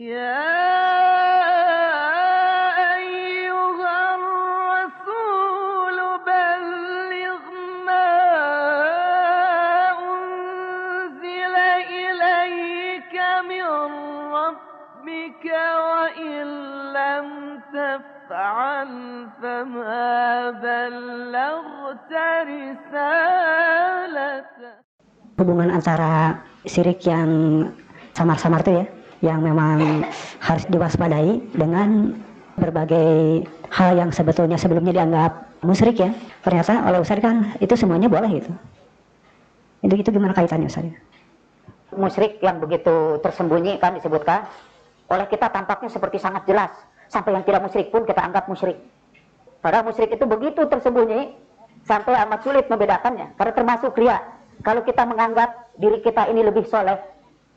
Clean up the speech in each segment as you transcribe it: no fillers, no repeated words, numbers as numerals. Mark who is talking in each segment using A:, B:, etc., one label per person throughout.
A: يا أيها الرسول بلغ ما أنزل إليك من ربك وإن لم تفعل فما بلغت رسالته.
B: Hubungan antara syirik yang samar-samar itu ya, yang memang harus diwaspadai dengan berbagai hal yang sebetulnya sebelumnya dianggap musyrik ya. Ternyata oleh Ustaz kan itu semuanya boleh gitu. Itu gimana kaitannya Ustaz?
C: Musyrik yang begitu tersembunyi kan disebutkan oleh kita tampaknya seperti sangat jelas, sampai yang tidak musyrik pun kita anggap musyrik. Padahal musyrik itu begitu tersembunyi sampai amat sulit membedakannya. Karena termasuk ria. Kalau kita menganggap diri kita ini lebih soleh,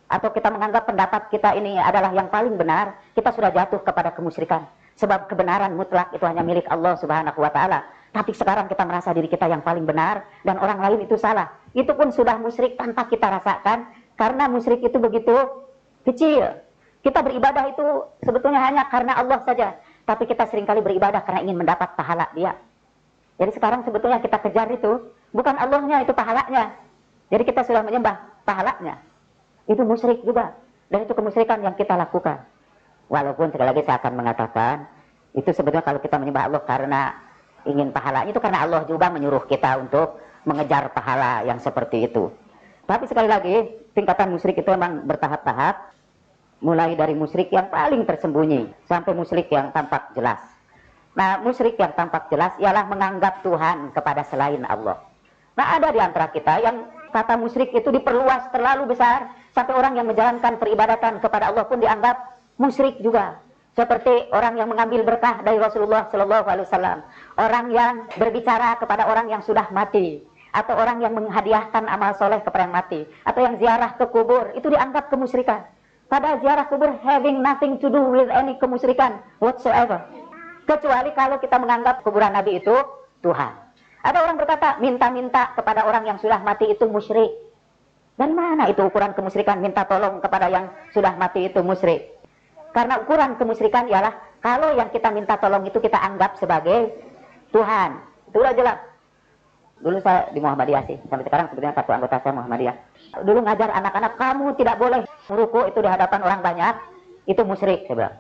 C: atau kita menganggap pendapat kita ini adalah yang paling benar, kita sudah jatuh kepada kemusyrikan. Sebab kebenaran mutlak itu hanya milik Allah Subhanahu wa Ta'ala. Tapi sekarang kita merasa diri kita yang paling benar dan orang lain itu salah. Itu pun sudah musyrik tanpa kita rasakan, karena musyrik itu begitu kecil. Kita beribadah itu sebetulnya hanya karena Allah saja, tapi kita seringkali beribadah karena ingin mendapat pahala dia. Jadi sekarang sebetulnya kita kejar itu bukan Allahnya, itu pahalanya. Jadi kita sudah menyembah pahalanya. Itu musyrik juga. Dan itu kemusyrikan yang kita lakukan. Walaupun sekali lagi saya akan mengatakan, itu sebetulnya kalau kita menyembah Allah karena ingin pahalanya, itu karena Allah juga menyuruh kita untuk mengejar pahala yang seperti itu. Tapi sekali lagi, tingkatan musyrik itu memang bertahap-tahap. Mulai dari musyrik yang paling tersembunyi sampai musyrik yang tampak jelas. Nah, musyrik yang tampak jelas ialah menganggap Tuhan kepada selain Allah. Nah, ada di antara kita yang kata musyrik itu diperluas terlalu besar sampai orang yang menjalankan peribadatan kepada Allah pun dianggap musyrik juga. Seperti orang yang mengambil berkah dari Rasulullah Shallallahu Alaihi Wasallam, orang yang berbicara kepada orang yang sudah mati, atau orang yang menghadiahkan amal soleh kepada yang mati, atau yang ziarah ke kubur, itu dianggap kemusyrikan. Padahal ziarah kubur having nothing to do with any kemusyrikan whatsoever. Kecuali kalau kita menganggap kuburan Nabi itu Tuhan. Ada orang berkata, minta-minta kepada orang yang sudah mati itu musyrik. Dan mana itu ukuran kemusyrikan minta tolong kepada yang sudah mati itu musyrik? Karena ukuran kemusyrikan ialah kalau yang kita minta tolong itu kita anggap sebagai Tuhan. Itu udah jelas. Dulu saya di Muhammadiyah sih, sampai sekarang sebetulnya satu anggota saya Muhammadiyah. Dulu ngajar anak-anak, kamu tidak boleh meruku itu di hadapan orang banyak, itu musyrik, saya bilang.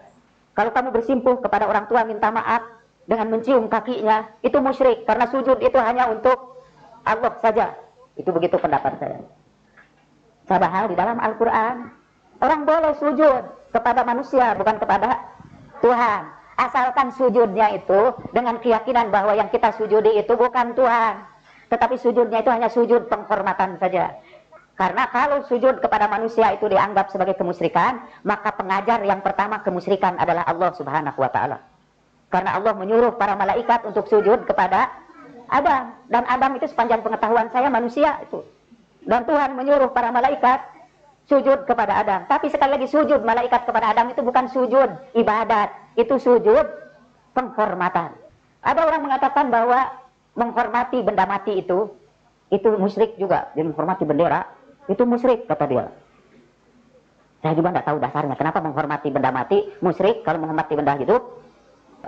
C: Kalau kamu bersimpuh kepada orang tua minta maaf dengan mencium kakinya, itu musyrik, karena sujud itu hanya untuk Allah saja. Itu begitu pendapat saya. Padahal di dalam Al-Quran, orang boleh sujud kepada manusia, bukan kepada Tuhan. Asalkan sujudnya itu dengan keyakinan bahwa yang kita sujudi itu bukan Tuhan, tetapi sujudnya itu hanya sujud penghormatan saja. Karena kalau sujud kepada manusia itu dianggap sebagai kemusyrikan, maka pengajar yang pertama kemusyrikan adalah Allah Subhanahu wa Ta'ala. Karena Allah menyuruh para malaikat untuk sujud kepada Adam, dan Adam itu sepanjang pengetahuan saya manusia itu. Dan Tuhan menyuruh para malaikat sujud kepada Adam. Tapi sekali lagi, sujud malaikat kepada Adam itu bukan sujud ibadat, itu sujud penghormatan. Ada orang mengatakan bahwa menghormati benda mati itu musyrik juga. Dia menghormati bendera, itu musyrik kata dia. Saya juga tidak tahu dasarnya kenapa menghormati benda mati musyrik, kalau menghormati benda hidup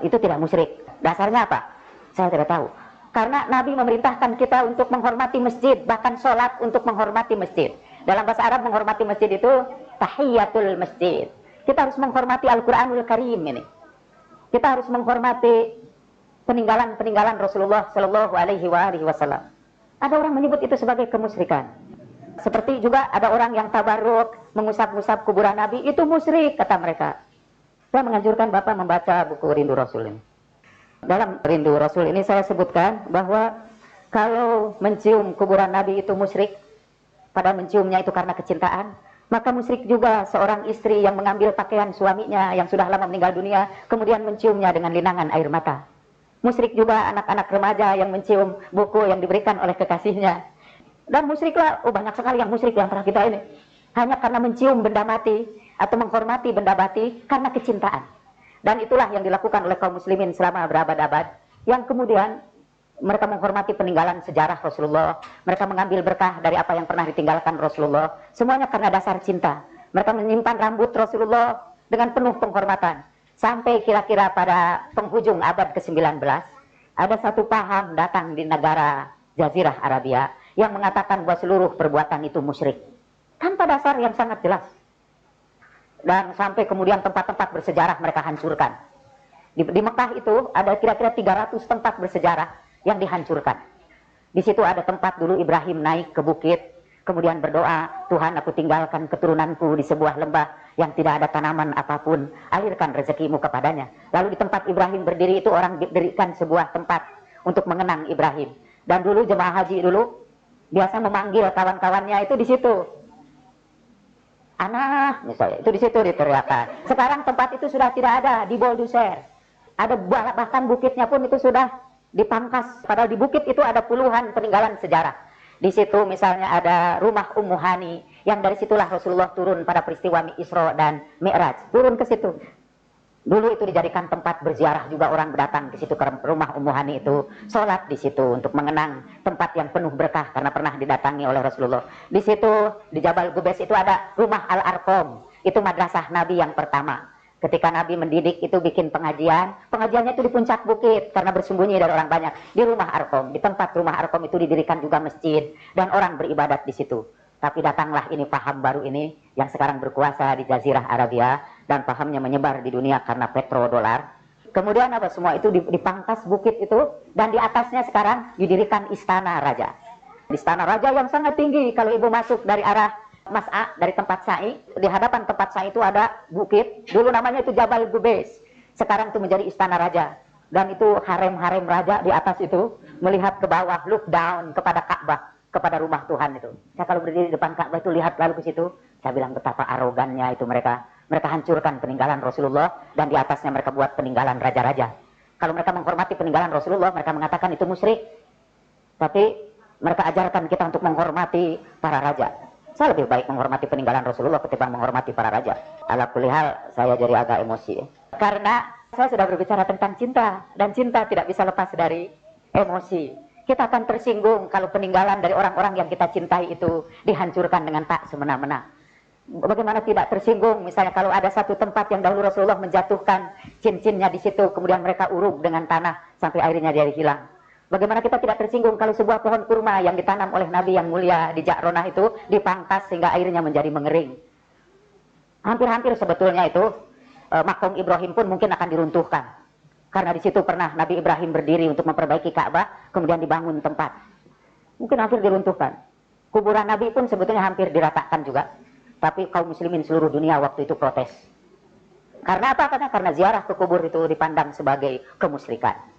C: itu tidak musyrik. Dasarnya apa? Saya tidak tahu. Karena Nabi memerintahkan kita untuk menghormati masjid, bahkan sholat untuk menghormati masjid. Dalam bahasa Arab menghormati masjid itu tahiyatul masjid. Kita harus menghormati Al-Quranul Karim ini. Kita harus menghormati peninggalan-peninggalan Rasulullah Shallallahu Alaihi Wasallam. Ada orang menyebut itu sebagai kemusyrikan. Seperti juga ada orang yang tabarruk, mengusap-usap kuburan Nabi, itu musyrik kata mereka. Saya menganjurkan Bapak membaca buku Rindu Rasul ini. Dalam Rindu Rasul ini saya sebutkan bahwa kalau mencium kuburan Nabi itu musyrik, pada menciumnya itu karena kecintaan, maka musyrik juga seorang istri yang mengambil pakaian suaminya yang sudah lama meninggal dunia, kemudian menciumnya dengan linangan air mata. Musyrik juga anak-anak remaja yang mencium buku yang diberikan oleh kekasihnya. Dan musyriklah, banyak sekali yang musyrik di antara kita ini. Hanya karena mencium benda mati atau menghormati benda mati karena kecintaan. Dan itulah yang dilakukan oleh kaum muslimin selama berabad-abad. Yang kemudian mereka menghormati peninggalan sejarah Rasulullah. Mereka mengambil berkah dari apa yang pernah ditinggalkan Rasulullah. Semuanya karena dasar cinta. Mereka menyimpan rambut Rasulullah dengan penuh penghormatan. Sampai kira-kira pada penghujung abad ke-19, ada satu paham datang di negara Jazirah Arabia yang mengatakan bahwa seluruh perbuatan itu musyrik. Tanpa dasar yang sangat jelas. Dan sampai kemudian tempat-tempat bersejarah mereka hancurkan. Di Mekah itu ada kira-kira 300 tempat bersejarah yang dihancurkan. Di situ ada tempat dulu Ibrahim naik ke bukit, kemudian berdoa, Tuhan aku tinggalkan keturunanku di sebuah lembah yang tidak ada tanaman apapun, alirkan rezekimu kepadanya. Lalu di tempat Ibrahim berdiri itu orang didirikan sebuah tempat untuk mengenang Ibrahim. Dan dulu jemaah haji dulu biasa memanggil kawan-kawannya itu di situ. Anak misalnya, itu di situ diteriakan. Sekarang tempat itu sudah tidak ada, di Bolduser. Ada bahkan bukitnya pun itu sudah dipangkas. Padahal di bukit itu ada puluhan peninggalan sejarah. Di situ misalnya ada rumah Ummu Hani, yang dari situlah Rasulullah turun pada peristiwa Isra dan Mi'raj. Turun ke situ. Dulu itu dijadikan tempat berziarah juga, orang datang di situ ke rumah Ummu Hani itu, sholat di situ untuk mengenang tempat yang penuh berkah karena pernah didatangi oleh Rasulullah. Di situ di Jabal Gubes itu ada rumah Al-Arqam, itu madrasah Nabi yang pertama. Ketika Nabi mendidik itu bikin pengajiannya itu di puncak bukit karena bersembunyi dari orang banyak. Di rumah Arqam, di tempat rumah Arqam itu didirikan juga masjid dan orang beribadat di situ. Tapi datanglah ini paham baru ini yang sekarang berkuasa di Jazirah Arabia dan pahamnya menyebar di dunia karena petrodolar. Kemudian apa semua itu dipangkas bukit itu dan di atasnya sekarang didirikan istana raja. Istana raja yang sangat tinggi. Kalau ibu masuk dari arah Mas'a, dari tempat sa'i, di hadapan tempat sa'i itu ada bukit. Dulu namanya itu Jabal Gubes. Sekarang itu menjadi istana raja. Dan itu harem-harem raja di atas itu melihat ke bawah, look down kepada Ka'bah, kepada rumah Tuhan itu. Saya kalau berdiri di depan Ka'bah itu lihat lalu ke situ, saya bilang betapa arogannya itu mereka. Mereka hancurkan peninggalan Rasulullah dan di atasnya mereka buat peninggalan raja-raja. Kalau mereka menghormati peninggalan Rasulullah, mereka mengatakan itu musyrik. Tapi mereka ajarkan kita untuk menghormati para raja. Saya lebih baik menghormati peninggalan Rasulullah ketimbang menghormati para raja. Ala kulli hal, saya jadi agak emosi. Karena saya sudah berbicara tentang cinta. Dan cinta tidak bisa lepas dari emosi. Kita akan tersinggung kalau peninggalan dari orang-orang yang kita cintai itu dihancurkan dengan tak semena-mena. Bagaimana tidak tersinggung misalnya kalau ada satu tempat yang dahulu Rasulullah menjatuhkan cincinnya di situ. Kemudian mereka uruk dengan tanah sampai akhirnya dia hilang. Bagaimana kita tidak tersinggung kalau sebuah pohon kurma yang ditanam oleh Nabi yang mulia di Ja'ronah itu dipangkas sehingga airnya menjadi mengering. Hampir-hampir sebetulnya itu makom Ibrahim pun mungkin akan diruntuhkan. Karena di situ pernah Nabi Ibrahim berdiri untuk memperbaiki Ka'bah, kemudian dibangun tempat. Mungkin hampir diruntuhkan. Kuburan Nabi pun sebetulnya hampir diratakan juga. Tapi kaum muslimin seluruh dunia waktu itu protes. Karena apa? Karena ziarah ke kubur itu dipandang sebagai kemusyrikan.